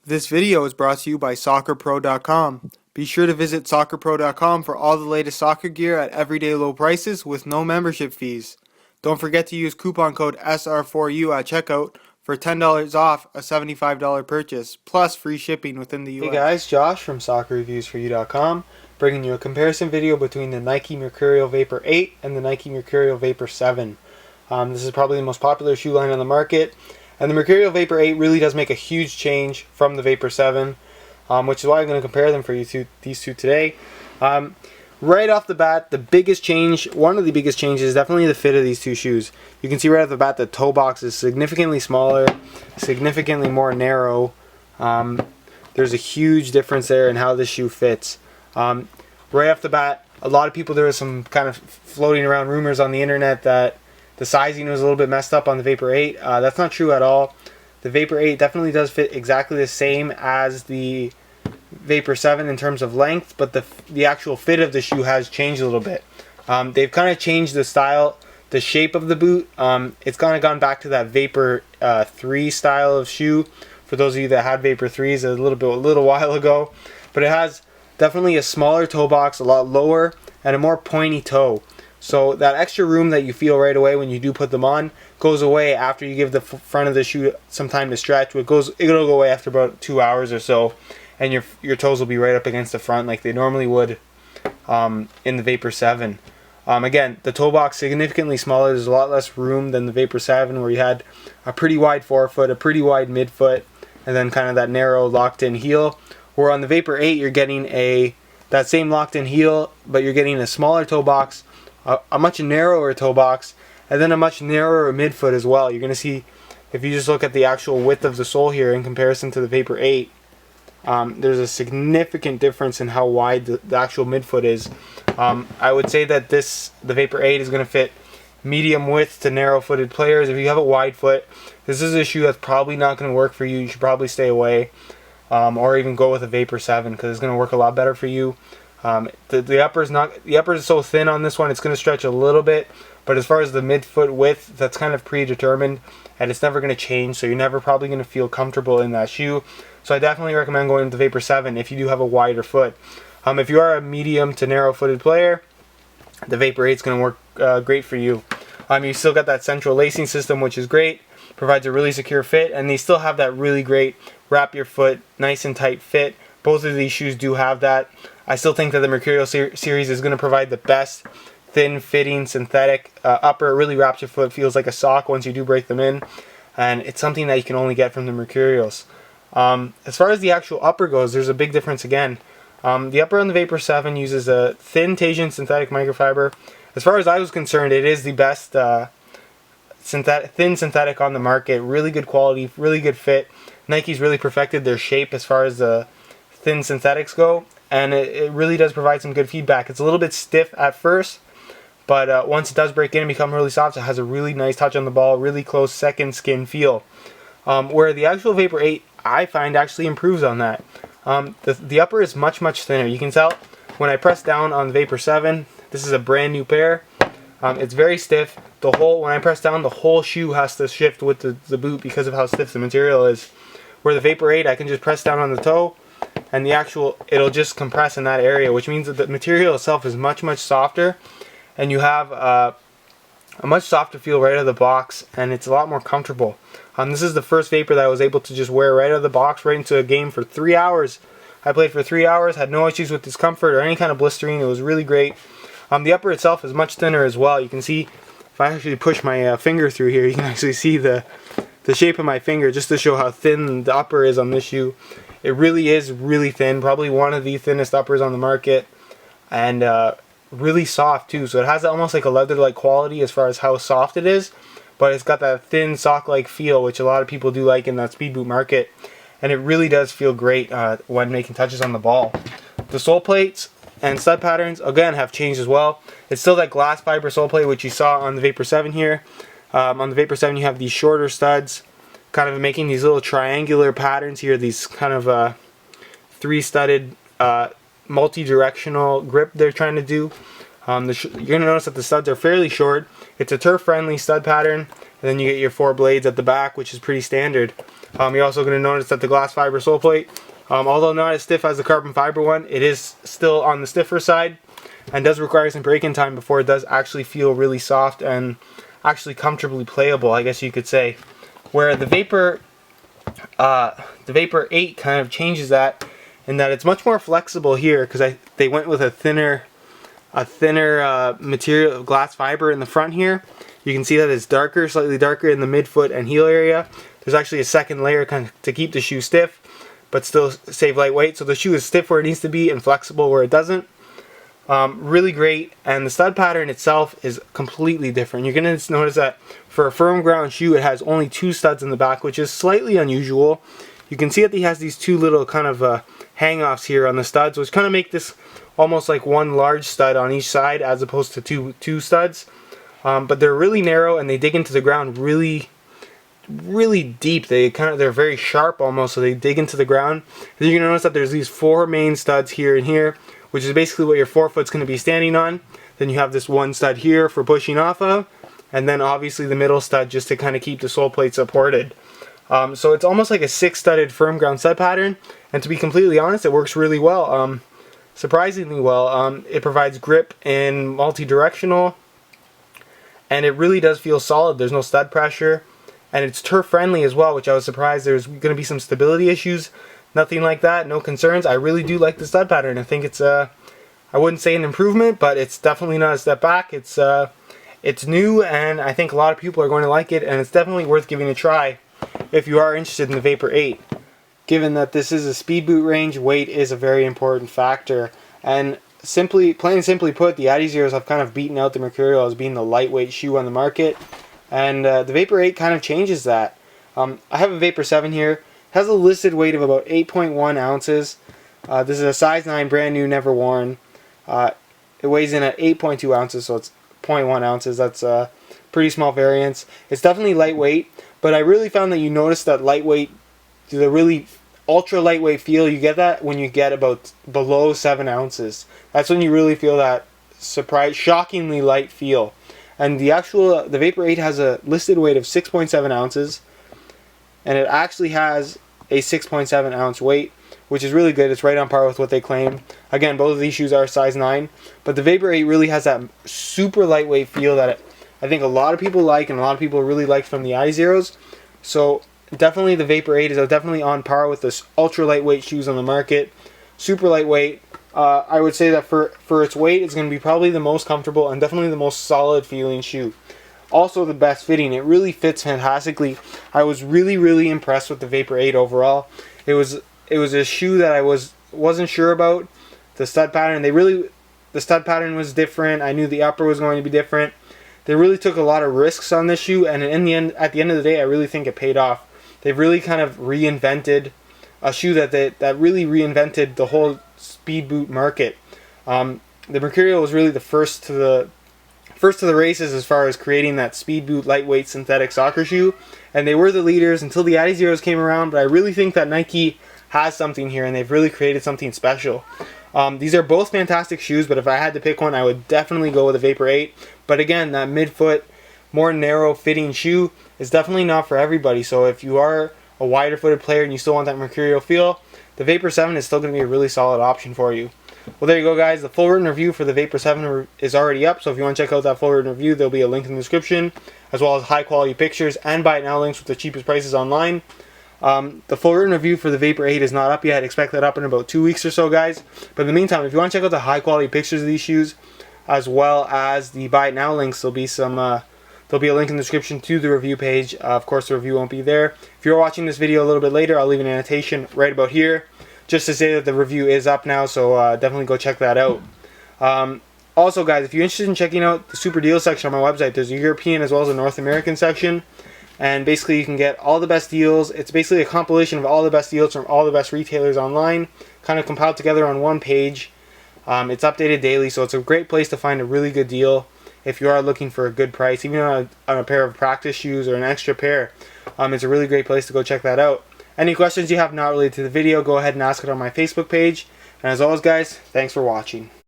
This video is brought to you by SoccerPro.com. Be sure to visit SoccerPro.com for all the latest soccer gear at everyday low prices with no membership fees. Don't forget to use coupon code SR4U at checkout for $10 off a $75 purchase, plus free shipping within the US. Hey guys, Josh from SoccerReviewsForYou.com, bringing you a comparison video between the Nike Mercurial Vapor 8 and the Nike Mercurial Vapor 7. This is probably the most popular shoe line on the market. And the Mercurial Vapor 8 really does make a huge change from the Vapor 7, which is why I'm going to compare them for these two today. Right off the bat, one of the biggest changes is definitely the fit of these two shoes. You can see right off the bat the toe box is significantly smaller, significantly more narrow. There's a huge difference there in how this shoe fits. Right off the bat, a lot of people, there was some kind of floating around rumors on the internet that the sizing was a little bit messed up on the Vapor 8. That's not true at all. The Vapor 8 definitely does fit exactly the same as the Vapor 7 in terms of length, but the actual fit of the shoe has changed a little bit. They've kind of changed the style, the shape of the boot. It's kind of gone back to that Vapor 3 style of shoe. For those of you that had Vapor 3s a little while ago, but it has definitely a smaller toe box, a lot lower, and a more pointy toe. So that extra room that you feel right away when you do put them on goes away after you give the front of the shoe some time to stretch. It'll go away after about 2 hours or so, and your toes will be right up against the front like they normally would in the Vapor 7. Again, the toe box significantly smaller. There's a lot less room than the Vapor 7, where you had a pretty wide forefoot, a pretty wide midfoot, and then kind of that narrow locked-in heel. Where on the Vapor 8, you're getting that same locked-in heel, but you're getting a smaller toe box, a much narrower toe box, and then a much narrower midfoot as well. You're going to see, if you just look at the actual width of the sole here in comparison to the Vapor 8, there's a significant difference in how wide the actual midfoot is. I would say that the Vapor 8 is going to fit medium width to narrow footed players. If you have a wide foot, this is a shoe that's probably not going to work for you. You should probably stay away, or even go with a Vapor 7, because it's going to work a lot better for you. The upper is so thin on this one, it's going to stretch a little bit, but as far as the midfoot width, that's kind of predetermined, and it's never going to change, so you're never probably going to feel comfortable in that shoe. So I definitely recommend going with the Vapor 7 if you do have a wider foot. If you are a medium to narrow footed player, the Vapor 8 is going to work great for you. You still got that central lacing system, which is great, provides a really secure fit, and they still have that really great wrap your foot nice and tight fit. Both of these shoes do have that. I still think that the Mercurial series is going to provide the best thin fitting synthetic upper. It really wraps your foot, feels like a sock once you do break them in, and it's something that you can only get from the Mercurials. As far as the actual upper goes, there's a big difference again. The upper on the Vapor 7 uses a thin Tasian synthetic microfiber. As far as I was concerned, it is the best thin synthetic on the market. Really good quality, really good fit. Nike's really perfected their shape as far as the thin synthetics go, and it really does provide some good feedback. It's a little bit stiff at first, but once it does break in and become really soft, it has a really nice touch on the ball, really close second skin feel. Where the actual Vapor 8, I find, actually improves on that. The upper is much thinner. You can tell when I press down on the Vapor 7, this is a brand new pair. It's very stiff. When I press down, the whole shoe has to shift with the boot because of how stiff the material is. Where the Vapor 8, I can just press down on the toe, and it'll just compress in that area, which means that the material itself is much softer, and you have a much softer feel right out of the box, and it's a lot more comfortable. This is the first Vapor that I was able to just wear right out of the box, right into a game for 3 hours. I played for 3 hours, had no issues with discomfort or any kind of blistering. It was really great. The upper itself is much thinner as well. You can see, if I actually push my finger through here, you can actually see the shape of my finger, just to show how thin the upper is on this shoe. It really is really thin, probably one of the thinnest uppers on the market, and really soft too. So it has almost like a leather-like quality as far as how soft it is, but it's got that thin sock-like feel, which a lot of people do like in that speed boot market, and it really does feel great when making touches on the ball. The sole plates and stud patterns, again, have changed as well. It's still that glass fiber sole plate, which you saw on the Vapor 7 here. On the Vapor 7, you have these shorter studs, kind of making these little triangular patterns here, these kind of three-studded multi-directional grip they're trying to do. You're going to notice that the studs are fairly short. It's a turf-friendly stud pattern, and then you get your 4 blades at the back, which is pretty standard. You're also going to notice that the glass fiber sole plate, although not as stiff as the carbon fiber one, it is still on the stiffer side and does require some break-in time before it does actually feel really soft and actually comfortably playable, I guess you could say. Where the Vapor VIII kind of changes that in that it's much more flexible here, because they went with a thinner material, glass fiber in the front here. You can see that it's darker, slightly darker in the midfoot and heel area. There's actually a second layer kind of to keep the shoe stiff, but still save lightweight. So the shoe is stiff where it needs to be and flexible where it doesn't. Really great, and the stud pattern itself is completely different. You're going to notice that for a firm ground shoe, it has only 2 studs in the back, which is slightly unusual. You can see that he has these 2 little kind of hang-offs here on the studs, which kind of make this almost like one large stud on each side as opposed to two studs. But they're really narrow and they dig into the ground really deep. They're very sharp almost, so they dig into the ground. And you're gonna notice that there's these 4 main studs here and here, which is basically what your forefoot's gonna be standing on. Then you have this 1 stud here for pushing off of, and then obviously the middle stud just to kind of keep the sole plate supported. So it's almost like a 6-studded firm ground stud pattern, and to be completely honest, it works really well. Surprisingly well. It provides grip in multi-directional, and it really does feel solid. There's no stud pressure, and it's turf friendly as well, which I was surprised. There's going to be some stability issues. Nothing like that, no concerns. I really do like the stud pattern. I think it's I wouldn't say an improvement, but it's definitely not a step back. It's new, and I think a lot of people are going to like it, and it's definitely worth giving a try if you are interested in the Vapor VIII. Given that this is a speed boot range, weight is a very important factor, and plain and simply put, the Adizeros have kind of beaten out the Mercurial as being the lightweight shoe on the market, and the Vapor VIII kind of changes that. I have a Vapor VII here. It has a listed weight of about 8.1 ounces. This is a size 9, brand new, never worn. It weighs in at 8.2 ounces, so it's 0.1 ounces. That's a pretty small variance. It's definitely lightweight, but I really found that you notice that lightweight, the really ultra lightweight feel, you get that when you get about below 7 ounces. That's when you really feel that shockingly light feel. And the Vapor VIII has a listed weight of 6.7 ounces, and it actually has a 6.7 ounce weight, which is really good. It's right on par with what they claim. Again, both of these shoes are size 9, but the Vapor VIII really has that super lightweight feel that I think a lot of people like, and a lot of people really like from the Adizeros. So definitely the Vapor VIII is definitely on par with the ultra lightweight shoes on the market. Super lightweight. I would say that for its weight, it's going to be probably the most comfortable and definitely the most solid feeling shoe. Also the best fitting. It really fits fantastically. I was really impressed with the Vapor VIII overall. It was a shoe that I wasn't sure about. The stud pattern, the stud pattern was different. I knew the upper was going to be different. They really took a lot of risks on this shoe, and at the end of the day, I really think it paid off. They've really kind of reinvented a shoe that really reinvented the whole speed boot market. The Mercurial was really the first to the races as far as creating that speed boot lightweight synthetic soccer shoe, and they were the leaders until the Adizeros came around. But I really think that Nike has something here, and they've really created something special. These are both fantastic shoes, but if I had to pick one, I would definitely go with the Vapor VIII. But again, that midfoot, more narrow fitting shoe is definitely not for everybody. So if you are a wider footed player and you still want that Mercurial feel, the Vapor VII is still going to be a really solid option for you. Well, there you go, guys. The full written review for the Vapor VII is already up, so if you want to check out that full written review, there'll be a link in the description, as well as high quality pictures and buy it now links with the cheapest prices online. The full written review for the Vapor VIII is not up yet. Expect that up in about 2 weeks or so, guys. But in the meantime, if you want to check out the high quality pictures of these shoes, as well as the buy it now links, there'll be a link in the description to the review page. Of course, the review won't be there. If you're watching this video a little bit later, I'll leave an annotation right about here, just to say that the review is up now, so definitely go check that out. Also, guys, if you're interested in checking out the super deal section on my website, there's a European as well as a North American section. And basically you can get all the best deals. It's basically a compilation of all the best deals from all the best retailers online, kind of compiled together on one page. It's updated daily, so it's a great place to find a really good deal if you are looking for a good price, even on a pair of practice shoes or an extra pair. It's a really great place to go check that out. Any questions you have not related to the video, go ahead and ask it on my Facebook page. And as always, guys, thanks for watching.